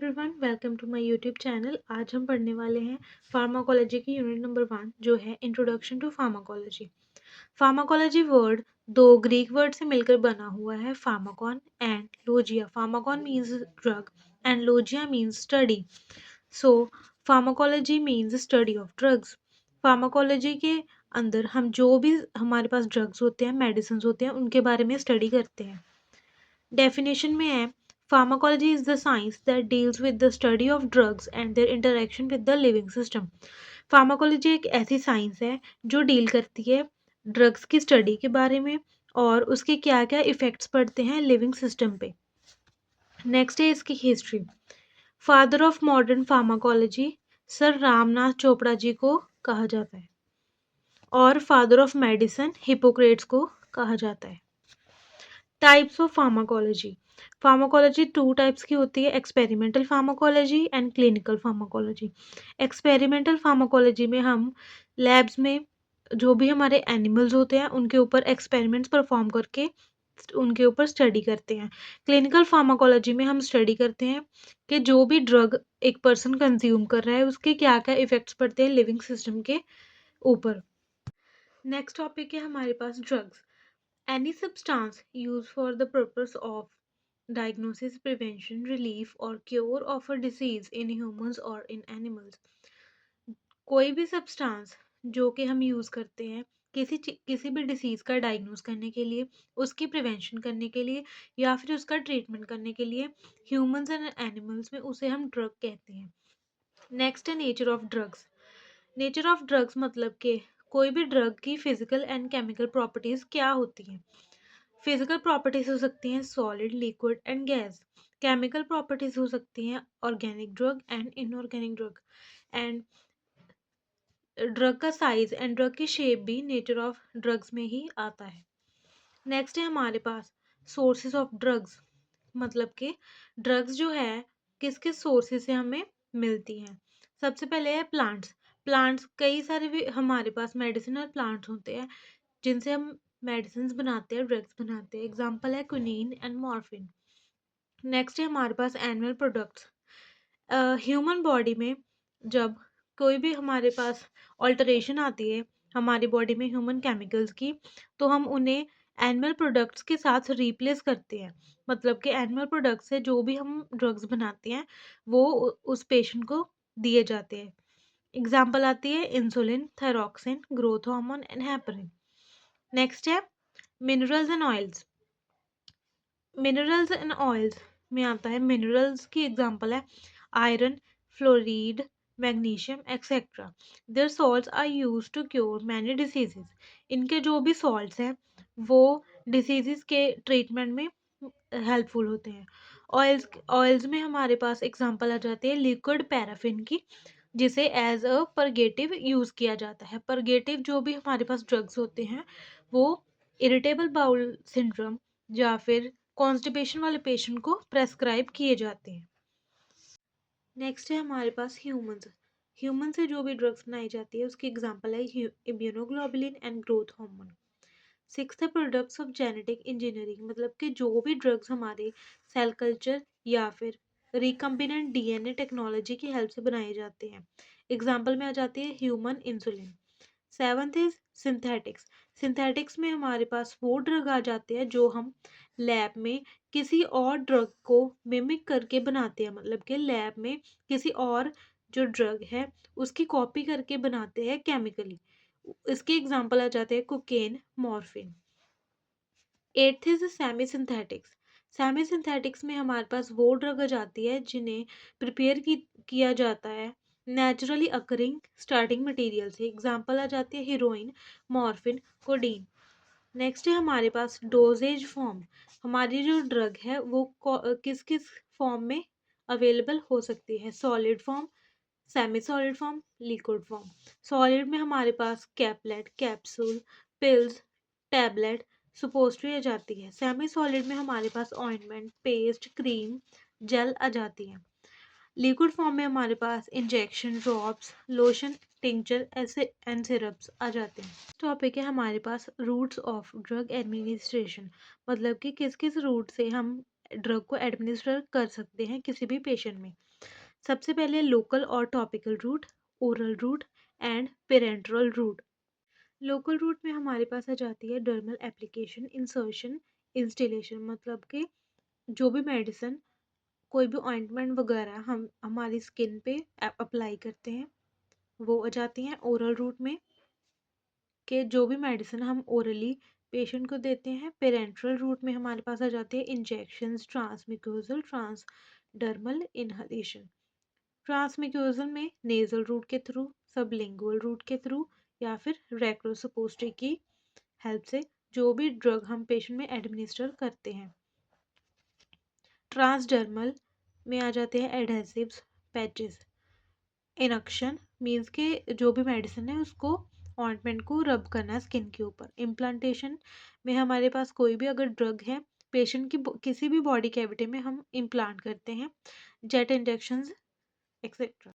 Everyone, welcome to my YouTube channel. आज हम पढ़ने वाले हैं फार्माकोलॉजी की यूनिट नंबर 1 जो है introduction to pharmacology. Pharmacology word दो ग्रीक वर्ड से मिलकर बना हुआ है, pharmakon and logia. Pharmakon means drug and logia means study. So pharmacology means study of drugs. Pharmacology के अंदर हम जो भी हमारे पास ड्रग्स होते हैं, मेडिसिन होते हैं, उनके बारे में स्टडी करते हैं। डेफिनेशन में है, pharmacology is the science that deals with the study of drugs and there interaction with the living system. Pharmacology एक ऐसी साइंस है जो डील करती है ड्रग्स की स्टडी के बारे में और उसके क्या क्या इफ़ेक्ट्स पड़ते हैं लिविंग सिस्टम पे। नेक्स्ट है इसकी history. Father of modern pharmacology sir Ramnath Chopra ji को कहा जाता है और फादर ऑफ मेडिसिन हिपोक्रेट्स को कहा जाता है। Types of pharmacology. Pharmacology 2 types की होती है, experimental pharmacology and clinical pharmacology. Experimental pharmacology में हम लैब्स में जो भी हमारे एनिमल्स होते हैं उनके ऊपर एक्सपेरिमेंट्स परफॉर्म करके उनके ऊपर स्टडी करते हैं। क्लिनिकल फार्माकोलॉजी में हम स्टडी करते हैं कि जो भी ड्रग एक पर्सन कंज्यूम कर रहा है उसके क्या क्या इफेक्ट्स पड़ते हैं लिविंग सिस्टम के ऊपर। नेक्स्ट टॉपिक है हमारे पास drugs. Any substance used for the purpose of diagnosis, prevention, relief or cure of a disease in humans or in animals। कोई भी सब्सटेंस जो कि हम यूज़ करते हैं किसी भी डिसीज़ का डायग्नोस करने के लिए, उसकी प्रिवेंशन करने के लिए या फिर उसका ट्रीटमेंट करने के लिए ह्यूमंस एंड एनिमल्स में, उसे हम ड्रग कहते हैं। नेक्स्ट है nature of drugs. Nature of drugs मतलब कि कोई भी ड्रग की फिजिकल एंड केमिकल प्रॉपर्टीज़ क्या होती हैं। फिजिकल प्रॉपर्टीज हो सकती हैं solid, liquid and gas. Chemical properties हो सकती हैं organic drug and inorganic drug. And drug का साइज एंड ड्रग की शेप भी नेचर ऑफ ड्रग्स में ही आता है। नेक्स्ट है हमारे पास सोर्सेज ऑफ ड्रग्स, मतलब कि ड्रग्स जो है किस किस सोर्सेज से हमें मिलती हैं। सबसे पहले है प्लांट्स। प्लांट्स कई सारे भी हमारे पास मेडिसिनल प्लांट्स होते हैं जिनसे हम मेडिसिन बनाते हैं, ड्रग्स बनाते हैं। एग्जाम्पल है क्विनीन एंड मॉर्फिन। नेक्स्ट है हमारे पास एनिमल प्रोडक्ट्स। ह्यूमन बॉडी में जब कोई भी हमारे पास ऑल्टरेशन आती है हमारी बॉडी में ह्यूमन केमिकल्स की, तो हम उन्हें एनिमल प्रोडक्ट्स के साथ रिप्लेस करते हैं। मतलब कि एनिमल प्रोडक्ट्स से जो भी हम ड्रग्स बनाते हैं वो उस पेशेंट को दिए जाते हैं। एग्जाम्पल आती है insulin, thyroxine, growth hormone and heparin. Next है minerals and oils. Minerals and oils में आता है, मिनरल्स की एग्जांपल है iron, fluoride, magnesium etcetera. Their salts are used to cure many diseases. इनके जो भी सॉल्ट्स हैं वो डिसीजेस के ट्रीटमेंट में हेल्पफुल होते हैं। ऑयल्स में हमारे पास एग्जांपल आ जाती है लिक्विड पैराफिन की, जिसे एज अ परगेटिव यूज़ किया जाता है। परगेटिव जो भी हमारे पास ड्रग्स होते हैं वो इरिटेबल बाउल सिंड्रोम या फिर कॉन्स्टिपेशन वाले पेशेंट को प्रेस्क्राइब किए जाते हैं। नेक्स्ट है हमारे पास ह्यूमंस। ह्यूमन से जो भी ड्रग्स बनाई जाती है उसकी एग्जांपल है immunoglobulin and growth hormone. Sixth है प्रोडक्ट्स ऑफ जेनेटिक इंजीनियरिंग, मतलब कि जो भी ड्रग्स हमारे सेल कल्चर या फिर रिकम्बिनेंट डीएनए टेक्नोलॉजी की हेल्प से बनाए जाते हैं। एग्जाम्पल में आ जाती है human insulin. Seventh is synthetics. Synthetics में हमारे पास वो ड्रग आ जाते हैं जो हम लैब में किसी और ड्रग को मिमिक करके बनाते हैं, मतलब कि लैब में किसी और जो ड्रग है उसकी कॉपी करके बनाते हैं केमिकली। इसके एग्जांपल आ जाते हैं cocaine, morphine. Eighth is semi synthetics. Semi synthetics में हमारे पास वो ड्रग आ जाती है जिन्हें प्रिपेयर किया जाता है नेचुरली अकरिंग स्टार्टिंग मटेरियल से। एग्जांपल आ जाती है हीरोइन, मॉर्फिन, कोडीन। नेक्स्ट है हमारे पास डोजेज फॉर्म। हमारी जो ड्रग है वो किस किस फॉर्म में अवेलेबल हो सकती है, solid form, semi solid form, liquid form. Solid में हमारे पास कैपलेट, कैप्सूल, पिल्स, टैबलेट, सुपोस्ट्री आ जाती है। सेमी सॉलिड में हमारे पास ऑइंटमेंट, पेस्ट, क्रीम, जेल आ जाती है। लिक्विड फॉर्म में हमारे पास इंजेक्शन, ड्रॉप्स, लोशन, टिंचर ऐसे एंड सिरप्स आ जाते हैं। टॉपिक है हमारे पास रूट्स ऑफ ड्रग एडमिनिस्ट्रेशन, मतलब कि किस किस रूट से हम ड्रग को एडमिनिस्टर कर सकते हैं किसी भी पेशेंट में। सबसे पहले लोकल और topical route, oral route and parenteral route. Local route में हमारे पास आ जाती है डर्मल एप्लीकेशन, इंसर्शन, इंस्टिलेशन, मतलब कि जो भी मेडिसिन, कोई भी ऑइंटमेंट वगैरह हम हमारी स्किन पे अप्लाई करते हैं वो आ जाती हैं। ओरल रूट में कि जो भी मेडिसिन हम ओरली पेशेंट को देते हैं। पेरेंट्रल रूट में हमारे पास आ जाती है इंजेक्शंस, ट्रांसम्यूकोजल, ट्रांसडर्मल इनहलेशन। ट्रांसम्यूकोजल में नेजल रूट के थ्रू, सबलिंगुअल रूट के थ्रू या फिर रेक्रोसपोस्ट्री की हेल्प से जो भी ड्रग हम पेशेंट में एडमिनिस्टर करते हैं। ट्रांसडर्मल में आ जाते हैं एडहेसिव्स, पैचेस। इनक्शन मीन्स के जो भी मेडिसिन है उसको ऑइंटमेंट को रब करना है स्किन के ऊपर। इम्प्लांटेशन में हमारे पास कोई भी अगर ड्रग है पेशेंट की किसी भी बॉडी कैविटी में हम इम्प्लांट करते हैं, जेट इंजेक्शंस एक्सेट्रा।